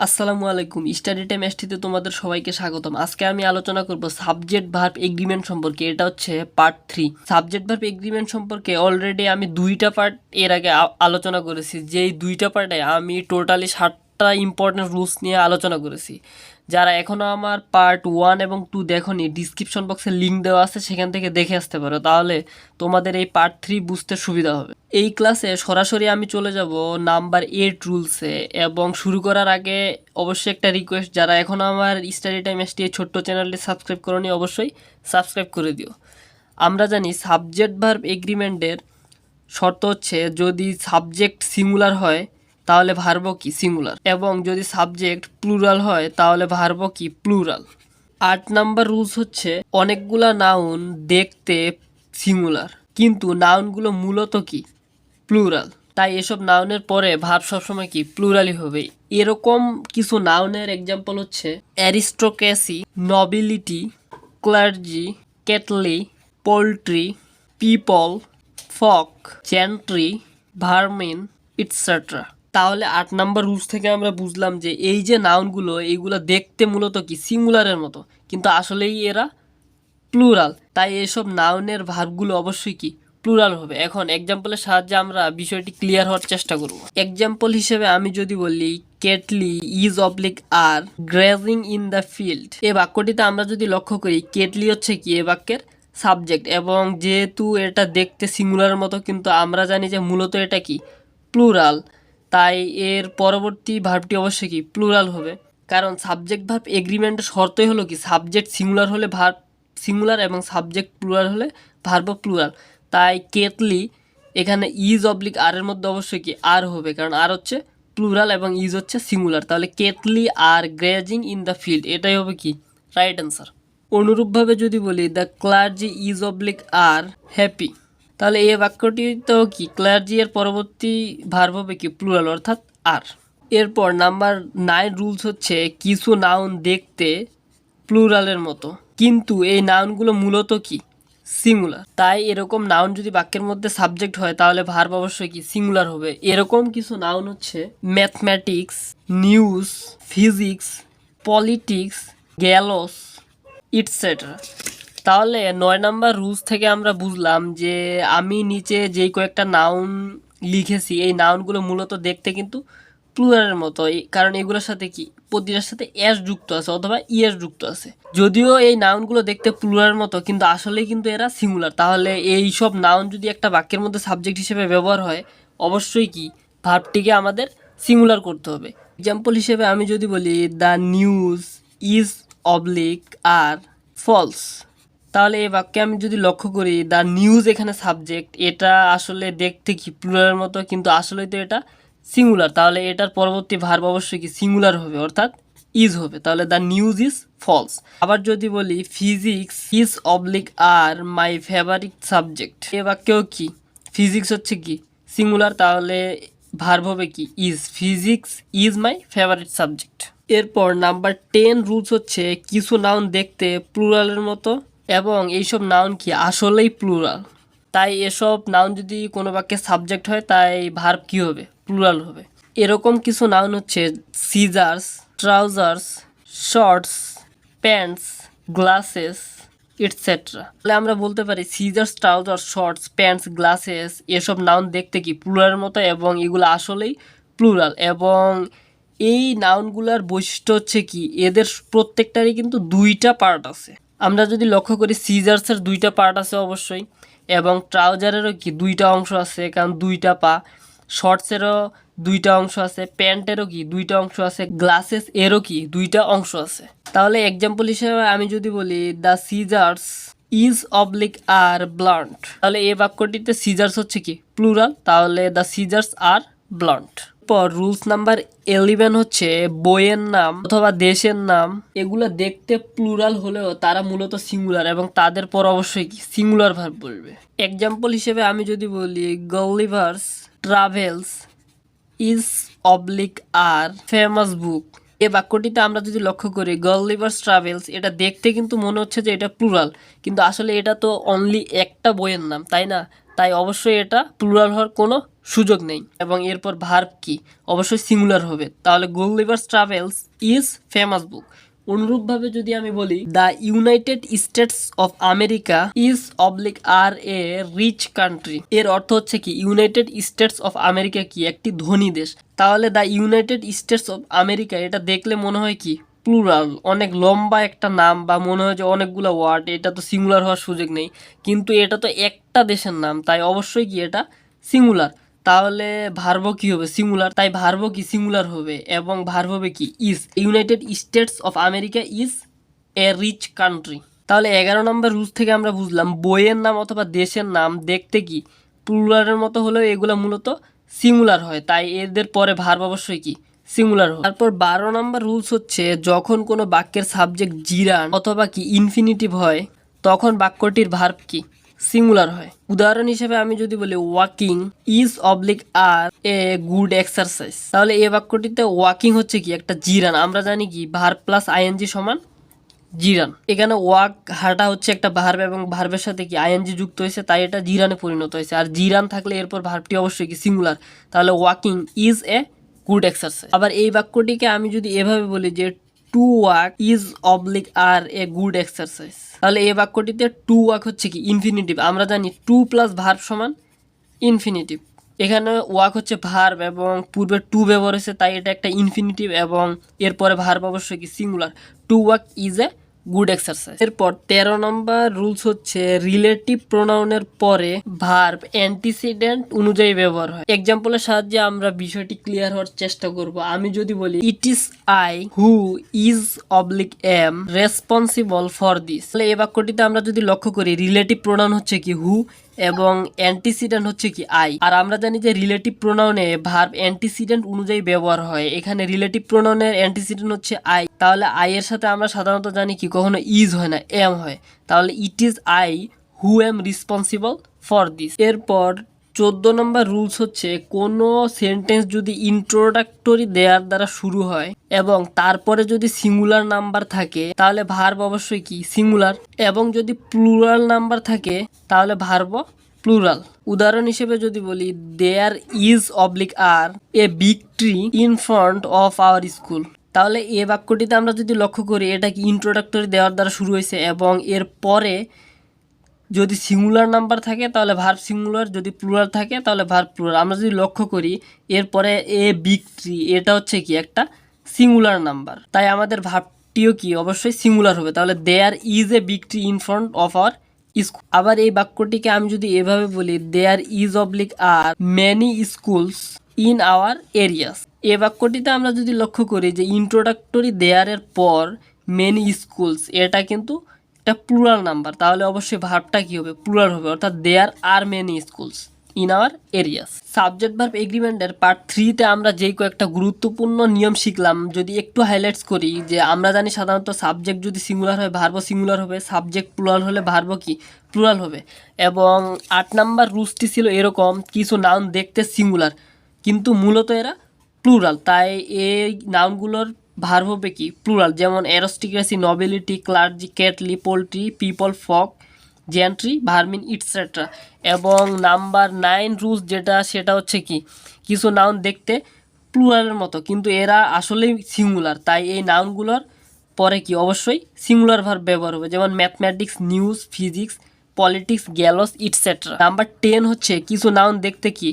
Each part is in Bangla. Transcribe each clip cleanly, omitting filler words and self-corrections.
আসসালামু আলাইকুম। স্টাডি টাইম এসটিতে তোমাদের সবাইকে স্বাগতম। আজকে আমি আলোচনা করব সাবজেক্ট ভার্ব এগ্রিমেন্ট সম্পর্কে। এটা হচ্ছে পার্ট 3। সাবজেক্ট ভার্ব এগ্রিমেন্ট সম্পর্কে অলরেডি আমি দুইটা পার্ট এর আগে আলোচনা করেছি। যেই দুইটা পার্টে আমি টোটালি 7টা ইম্পর্টেন্ট রুলস নিয়ে আলোচনা করেছি। যারা এখনও আমার পার্ট 1 এবং 2 দেখোনি, ডিসক্রিপশন বক্সে লিঙ্ক দেওয়া আছে, সেখান থেকে দেখে আসতে পারো। তাহলে তোমাদের এই পার্ট 3 বুঝতে সুবিধা হবে। এই ক্লাসে সরাসরি আমি চলে যাব নাম্বার 8 রুলসে। এবং শুরু করার আগে অবশ্যই একটা রিকোয়েস্ট, যারা এখনও আমার স্টাডি টাইম এসটি এই ছোট্ট চ্যানেলটি সাবস্ক্রাইব করোনি, অবশ্যই সাবস্ক্রাইব করে দিও। আমরা জানি সাবজেক্ট ভার্ব এগ্রিমেন্টের শর্ত হচ্ছে যদি সাবজেক্ট সিঙ্গুলার হয় তাহলে ভার্ব কি সিঙ্গুলার, এবং যদি সাবজেক্ট প্লুরাল হয় তাহলে ভার্ব কি প্লুরাল। 8 নাম্বার রুলস হচ্ছে অনেকগুলা নাউন দেখতে সিঙ্গুলার কিন্তু নাউনগুলো মূলত কি প্লুরাল, তাই এসব নাউনের পরে ভার্ব সবসময় কি প্লুরালই হবে। এরকম কিছু নাউনের এক্সাম্পল হচ্ছে aristocracy, nobility, clergy, cattle, poultry, people, folk, gentry, vermin, etcetera. তাহলে 8 নাম্বার রুলস থেকে আমরা বুঝলাম যে এই যে নাউনগুলো, এইগুলো দেখতে মূলত কি সিঙ্গুলারের মতো, কিন্তু আসলেই এরা প্লুরাল, তাই এসব নাউনের ভার্বগুলো অবশ্যই কি প্লুরাল হবে। এখন এক্সাম্পলের সাহায্যে আমরা বিষয়টি ক্লিয়ার হওয়ার চেষ্টা করব। এক্সাম্পল হিসেবে আমি যদি বলি cattle is oblique are grazing in the field, এই বাক্যটিতে আমরা যদি লক্ষ্য করি কেটলি হচ্ছে কি এ বাক্যের সাবজেক্ট, এবং যেহেতু এটা দেখতে সিঙ্গুলারের মতো কিন্তু আমরা জানি যে মূলত এটা কি প্লুরাল, তাই এর পরবর্তী ভার্বটি অবশ্যই কি প্লুরাল হবে। কারণ সাবজেক্ট ভার্ব এগ্রিমেন্টের শর্তই হলো কি সাবজেক্ট সিঙ্গুলার হলে ভার্ব সিঙ্গুলার এবং সাবজেক্ট প্লুরাল হলে ভার্ব প্লুরাল। তাই কেটলি এখানে ইজ অবলিক আর এর মধ্যে অবশ্যই কি আর হবে, কারণ আর হচ্ছে প্লুরাল এবং ইজ হচ্ছে সিঙ্গুলার। তাহলে cattle are grazing in the field, এটাই হবে কি রাইট অ্যান্সার। অনুরূপভাবে যদি বলি the clergy is oblique are happy, তাহলে এই বাক্যটিতেও কি ক্লার্জি এর পরবর্তী ভার্ব হবে কি প্লুরাল অর্থাৎ আর। এরপর নাম্বার 9 রুলস হচ্ছে কিছু নাউন দেখতে প্লুরালের মতো কিন্তু এই নাউনগুলো মূলত কি সিঙ্গুলার, তাই এরকম নাউন যদি বাক্যের মধ্যে সাবজেক্ট হয় তাহলে ভার্ব অবশ্যই কি সিঙ্গুলার হবে। এরকম কিছু নাউন হচ্ছে mathematics, news, physics, politics, গ্যালোস, et cetera. তাহলে 9 নাম্বার রুলস থেকে আমরা বুঝলাম যে আমি নিচে যেই কয়েকটা নাউন লিখেছি এই নাউনগুলো মূলত দেখতে কিন্তু প্লুরালের মতো, কারণ এগুলোর সাথে কি প্রতিটার সাথে এস যুক্ত আছে অথবা ইএস যুক্ত আছে। যদিও এই নাউনগুলো দেখতে প্লুরালের মতো কিন্তু আসলেই কিন্তু এরা সিঙ্গুলার। তাহলে এই সব নাউন যদি একটা বাক্যের মধ্যে সাবজেক্ট হিসেবে ব্যবহার হয় অবশ্যই কি ভার্বটিকে আমাদের সিঙ্গুলার করতে হবে। এক্সাম্পল হিসেবে আমি যদি বলি the news is oblique are false, তাহলে এই বাক্যে আমি যদি লক্ষ্য করি দ্য নিউজ এখানে সাবজেক্ট, এটা আসলে দেখতে কি প্লুরালের মতো কিন্তু আসলেই তো এটা সিঙ্গুলার, তাহলে এটার পরবর্তী ভার্ব অবশ্যই কি সিঙ্গুলার হবে অর্থাৎ ইজ হবে। তাহলে দ্য নিউজ ইজ ফলস। আবার যদি বলি physics is oblique are my favourite subject, এ বাক্যেও কি ফিজিক্স হচ্ছে কি সিঙ্গুলার, তাহলে ভার্ব হবে কি is, physics is my favourite subject. এরপর নাম্বার 10 রুলস হচ্ছে কিছু নাউন দেখতে প্লুরালের মতো এবং এইসব নাউন কি আসলেই প্লুরাল, তাই এসব নাউন যদি কোনো বাক্যে সাবজেক্ট হয় তাই ভার্ব কি হবে প্লুরাল হবে। এরকম কিছু নাউন হচ্ছে scissors, trousers, shorts, pants, glasses, etcetera. তাহলে আমরা বলতে পারি scissors, trousers, shorts, pants, glasses এসব নাউন দেখতে কি প্লুরালের মতো এবং এগুলো আসলেই প্লুরাল, এবং এই নাউনগুলোর বৈশিষ্ট্য হচ্ছে কি এদের প্রত্যেকটারই কিন্তু দুইটা পার্ট আছে। আমরা যদি লক্ষ্য করি সিজার্সের দুইটা পার্ট আছে অবশ্যই, এবং ট্রাউজারেরও কি দুইটা অংশ আছে কারণ দুইটা পা, শর্টসেরও দুইটা অংশ আছে, প্যান্টেরও কি দুইটা অংশ আছে, গ্লাসেস এরও কি দুইটা অংশ আছে। তাহলে এক্সাম্পল হিসেবে আমি যদি বলি the scissors is oblique are blunt, তাহলে এই বাক্যটিতে সিজার্স হচ্ছে কি প্লুরাল, তাহলে দ্য সিজার্স আর ব্লান্ট। পর রুলস নাম্বার 11 হচ্ছে বইয়ের নাম অথবা দেশের নাম, এগুলো দেখতে প্লুরাল হলেও তারা মূলত সিঙ্গুলার এবং তাদের পর অবশ্যই কি সিঙ্গুলার ভার্ব বলবে। এক্সাম্পল হিসেবে আমি যদি বলি Gulliver's Travels is oblique are famous book, এই বাক্যটিতে আমরা যদি লক্ষ্য করি গলিভার্স ট্রাভেলস, এটা দেখতে কিন্তু মনে হচ্ছে যে এটা প্লুরাল কিন্তু আসলে এটা তো অনলি একটা বইয়ের নাম, তাই না? তাই অবশ্যই এটা প্লুরাল হওয়ার কোনো সুযোগ নেই। এবং এরপর ভার্ব কি, অবশ্যই সিঙ্গুলার হবে। তাহলে Gulliver's Travels is famous book. অনুরূপভাবে যদি আমি বলি the United States of America is oblique are a rich country, এর অর্থ হচ্ছে কি ইউনাইটেড স্টেটস অফ আমেরিকা কি একটি ধনী দেশ। তাহলে the United States of America এটা দেখলে মনে হয় কি প্লুরাল, অনেক লম্বা একটা নাম বা মনে হয় যে অনেকগুলো ওয়ার্ড, এটা তো সিঙ্গুলার হওয়ার সুযোগ নেই। কিন্তু এটা তো একটা দেশের নাম, তাই অবশ্যই কি এটা সিঙ্গুলার। তাহলে ভার্ব কি হবে সিঙ্গুলার, তাই ভার্ব কি সিঙ্গুলার হবে এবং ভার্ব হবে কি is. United States of America is a rich country. তাহলে 11 নম্বর রুলস থেকে আমরা বুঝলাম বইয়ের নাম অথবা দেশের নাম দেখতে কি প্লুরালের মতো হলেও এগুলো মূলত সিঙ্গুলার হয়, তাই এদের পরে ভার্ব অবশ্যই কি সিঙ্গুলার হয়। তারপর 12 নম্বর রুলস হচ্ছে যখন কোনো বাক্যের সাবজেক্ট জিরান অথবা কি ইনফিনিটিভ হয় তখন বাক্যটির ভার্ব কি সিঙ্গুলার হয়। উদাহরণ হিসেবে আমি যদি বলি walking is oblique are a good exercise, তাহলে এই বাক্যটিতে ওয়াকিং হচ্ছে কি একটা জিরান। আমরা জানি কি ভার্ব প্লাস আইএনজি সমান জিরান। এখানে ওয়াক হাঁটা হচ্ছে একটা ভার্ব এবং ভার্বের সাথে কি আইএনজি যুক্ত হয়েছে, তাই এটা জিরানে পরিণত হয়েছে। আর জিরান থাকলে এরপর ভার্বটি অবশ্যই কি সিঙ্গুলার, তাহলে walking is a good exercise. আবার এই বাক্যটিকে আমি যদি এভাবে বলি যে to walk is oblique are a good exercise, তাহলে এই বাক্যটিতে টু ওয়াক হচ্ছে কি ইনফিনিটিভ। আমরা জানি টু প্লাস ভার্ব সমান ইনফিনিটিভ। এখানে ওয়াক হচ্ছে ভার্ব এবং পূর্বে টু ব্যবহার হয়েছে, তাই এটা একটা ইনফিনিটিভ এবং এরপরে ভার্ব অবশ্যই কি singular. Two walk is a good exercise. এরপর 13 নম্বর রুলস হচ্ছে রিলেটিভ প্রোনাউনের পরে ভার্ব অ্যান্টিসিডেন্ট অনুযায়ী ব্যবহার হয়। এক্সাম্পলের সাহায্যে আমরা বিষয়টি ক্লিয়ার হওয়ার চেষ্টা করব। আমি যদি বলি it is I who is oblique M responsible for this, তাহলে এই বাক্যটিতে আমরা যদি লক্ষ্য করি রিলেটিভ প্রোনাউন হচ্ছে কি হু এবং অ্যান্টিসিডেন্ট হচ্ছে কি আই। আর আমরা জানি যে রিলেটিভ প্রোনাউনে ভার্ব অ্যান্টিসিডেন্ট অনুযায়ী ব্যবহার হয়। এখানে রিলেটিভ প্রোনাউনের অ্যান্টিসিডেন্ট হচ্ছে আই, তাহলে আই এর সাথে আমরা সাধারণত জানি কি কখনো ইজ হয় না, এম হয়। তাহলে it is I who am responsible for this. এরপর 14 নম্বর রুলস হচ্ছে কোনো সেন্টেন্স যদি ইন্ট্রোডাক্টরি দেয়ার দ্বারা শুরু হয় এবং তারপরে যদি সিঙ্গুলার নাম্বার থাকে তাহলে ভার্ব অবশ্যই কি সিঙ্গুলার, এবং যদি প্লুরাল নাম্বার থাকে তাহলে ভার্ব প্লুরাল। উদাহরণ হিসেবে যদি বলি there is oblique are a big tree in front of our school, তাহলে এই বাক্যটিতে আমরা যদি লক্ষ্য করি এটা কি ইন্ট্রোডাক্টরি দেওয়ার দ্বারা শুরু হয়েছে এবং এর পরে যদি সিঙ্গুলার নাম্বার থাকে তাহলে ভার্ব সিঙ্গুলার, যদি প্লুরাল থাকে তাহলে ভার্ব প্লুরাল। আমরা যদি লক্ষ্য করি এরপরে এ বিগ ট্রি এটা হচ্ছে কি একটা সিঙ্গুলার নাম্বার, তাই আমাদের ভার্বটিও কি অবশ্যই সিঙ্গুলার হবে। তাহলে there is a big tree in front of our school. আবার এই বাক্যটিকে আমি যদি এভাবে বলি there is oblique are many schools in our areas, এ বাক্যটিতে আমরা যদি লক্ষ্য করি যে ইন্ট্রোডাক্টরি দেয়ারের পর মেনি স্কুলস এটা কিন্তু একটা প্লুরাল নাম্বার, তাহলে অবশ্যই ভার্বটা কি হবে প্লুরাল হবে, অর্থাৎ there are many schools in our areas. Subject verb এগ্রিমেন্টের পার্ট 3-তে আমরা যেই কয়েকটা গুরুত্বপূর্ণ নিয়ম শিখলাম যদি একটু হাইলাইটস করি, যে আমরা জানি সাধারণত সাবজেক্ট যদি সিঙ্গুলার হয় ভার্বও সিঙ্গুলার হবে, সাবজেক্ট প্লুরাল হলে ভার্বও কি প্লুরাল হবে। এবং 8 নাম্বার রুলসটি ছিল এরকম কিছু নাউন দেখতে সিঙ্গুলার কিন্তু মূলত এরা প্লুরাল, তাই এই নাউনগুলোর ভার্ব হবে কি প্লুরাল, যেমন aristocracy, nobility, clergy, cattle, poultry, people, folk, gentry, vermin etcetera. এবং নাম্বার 9 রুলস যেটা সেটা হচ্ছে কি কিছু নাউন দেখতে প্লুরালের মতো কিন্তু এরা আসলেই সিঙ্গুলার, তাই এই নাউনগুলোর পরে কি অবশ্যই সিঙ্গুলার ভার্ব ব্যবহার হবে, যেমন mathematics, news, physics, politics, গ্যালোস et cetera. Number 10 হচ্ছে কিছু নাউন দেখতে কি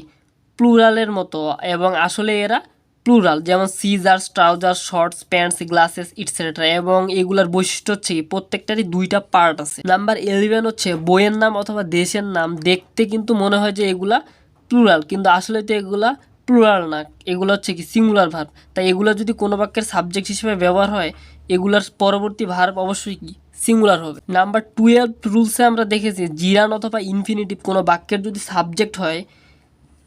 প্লুরালের মতো এবং আসলে এরা প্লুরাল, যেমন scissors, trouser, shorts, pants, glasses etcetera. এবং এগুলার বৈশিষ্ট্য হচ্ছে প্রত্যেকটারই 2টা পার্ট আছে। নাম্বার 11 হচ্ছে বইয়ের নাম অথবা দেশের নাম দেখতে কিন্তু মনে হয় যে এগুলা প্লুরাল কিন্তু আসলে তো এগুলা প্লুরাল না, এগুলো হচ্ছে কি সিঙ্গুলার ভার্ব, তাই এগুলো যদি কোনো বাক্যের সাবজেক্ট হিসেবে ব্যবহার হয় এগুলার পরবর্তী ভার্ব অবশ্যই কি সিঙ্গুলার হবে। নাম্বার 12 রুলসে আমরা দেখেছি জিরান অথবা ইনফিনিটিভ কোনো বাক্যের যদি সাবজেক্ট হয়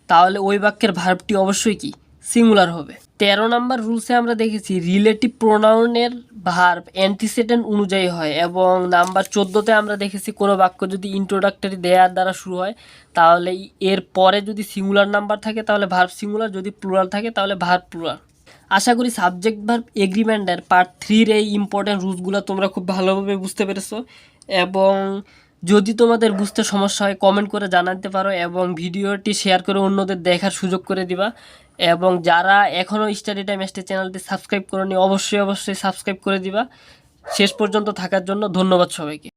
তাহলে ওই বাক্যের ভার্বটি অবশ্যই কি সিঙ্গুলার হবে। 13 নাম্বার রুলসে আমরা দেখেছি রিলেটিভ প্রোনাউনের ভার্ব অ্যান্টিসিডেন্ট অনুযায়ী হয়। এবং নাম্বার 14তে আমরা দেখেছি কোনো বাক্য যদি ইন্ট্রোডাক্টরি দেয়ার দ্বারা শুরু হয় তাহলে এর পরে যদি সিঙ্গুলার নাম্বার থাকে তাহলে ভার্ব সিঙ্গুলার, যদি প্লুরাল থাকে তাহলে ভার্ব প্লুরাল। আশা করি সাবজেক্ট ভার্ব এগ্রিমেন্টের পার্ট 3-র এই ইম্পর্টেন্ট রুলসগুলো তোমরা খুব ভালোভাবে বুঝতে পেরেছো এবং যদি তোমাদের বুঝতে সমস্যা হয় কমেন্ট করে জানাতে পারো এবং ভিডিওটি শেয়ার করে অন্যদের দেখার সুযোগ করে দিবা। এবং যারা এখনও স্টাডি টাইম এসটি চ্যানেলটি সাবস্ক্রাইব করোনি অবশ্যই সাবস্ক্রাইব করে দিবা। শেষ পর্যন্ত থাকার জন্য ধন্যবাদ সবাইকে।